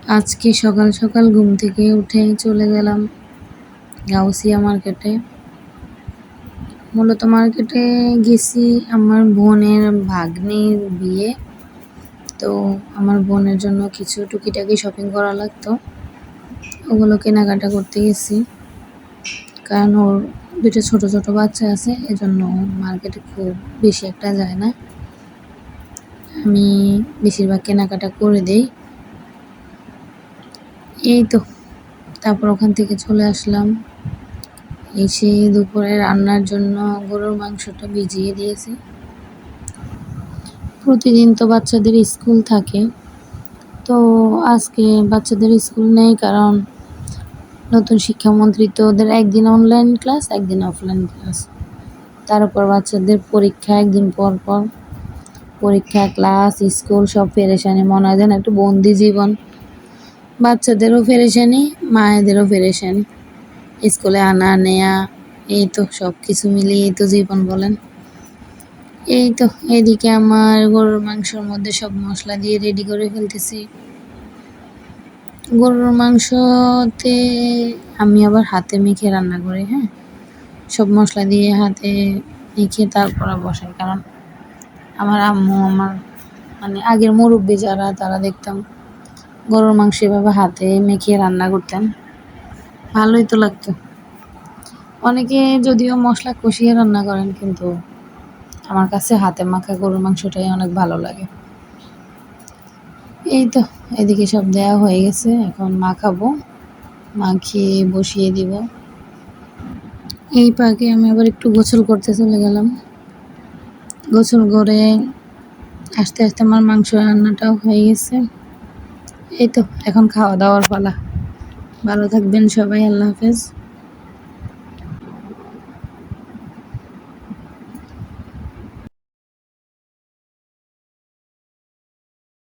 আজকে সকাল সকাল ঘুম থেকে উঠে চলে গেলাম গাউসিয়া মার্কেটে। মূলত মার্কেটে গেছি আমার বোনের ভাগ্নির বিয়ে, তো আমার বোনের জন্য কিছু টুকিটাকি শপিং করা লাগতো, ওগুলো কেনাকাটা করতে গেছি। কারণ ওর দুটো ছোট ছোট বাচ্চা আছে, এজন্য মার্কেটে খুব বেশি একটা যায় না, আমি বেশিরভাগ কেনাকাটা করে দেই। এই তো তারপর ওখান থেকে চলে আসলাম, এসে দুপুরে রান্নার জন্য গরুর মাংসটা ভিজিয়ে দিয়েছি। প্রতিদিন তো বাচ্চাদের স্কুল থাকে, তো আজকে বাচ্চাদের স্কুল নেই, কারণ নতুন শিক্ষামন্ত্রী, তো ওদের একদিন অনলাইন ক্লাস একদিন অফলাইন ক্লাস, তার উপর বাচ্চাদের পরীক্ষা একদিন পর পর, পরীক্ষা ক্লাস স্কুল সব পেরেশানি, মনে হয় যেন একটু বন্দি জীবন। বাচ্চাদেরও পেরেশানি, মায়েদেরও পেরেশানি, স্কুলে আনা নেয়া, এই তো সব কিছু মিলিয়ে তো জীবন বলেন। এই তো এদিকে আমার গরুর মাংসের মধ্যে সব মশলা দিয়ে রেডি করে ফেলতেছি। গরুর মাংসতে আমি আবার হাতে মেখে রান্না করি, হ্যাঁ, সব মশলা দিয়ে হাতে মেখে তারপরে বসাই, কারণ আমার আম্মু, আমার মানে আগের মুরব্বী যারা, তারা দেখতাম গরুর মাংস এভাবে হাতে মেখে রান্না করতেন, ভালোই তো লাগতো। অনেকে যদিও মশলা কষিয়ে রান্না করেন, কিন্তু আমার কাছে হাতে মাখা গরুর মাংসটাই অনেক ভালো লাগে। এই তো এদিকে সব দেওয়া হয়ে গেছে, এখন মাখাবো, মাখিয়ে বসিয়ে দিব। এই পাকে আমি আবার একটু গোসল করতে চলে গেলাম। গোসল করে আস্তে আস্তে আমার মাংস রান্নাটাও হয়ে গেছে। এই তো এখন খাওয়া দাওয়ার পালা। ভালো থাকবেন সবাই, আল্লাহ হাফেজ।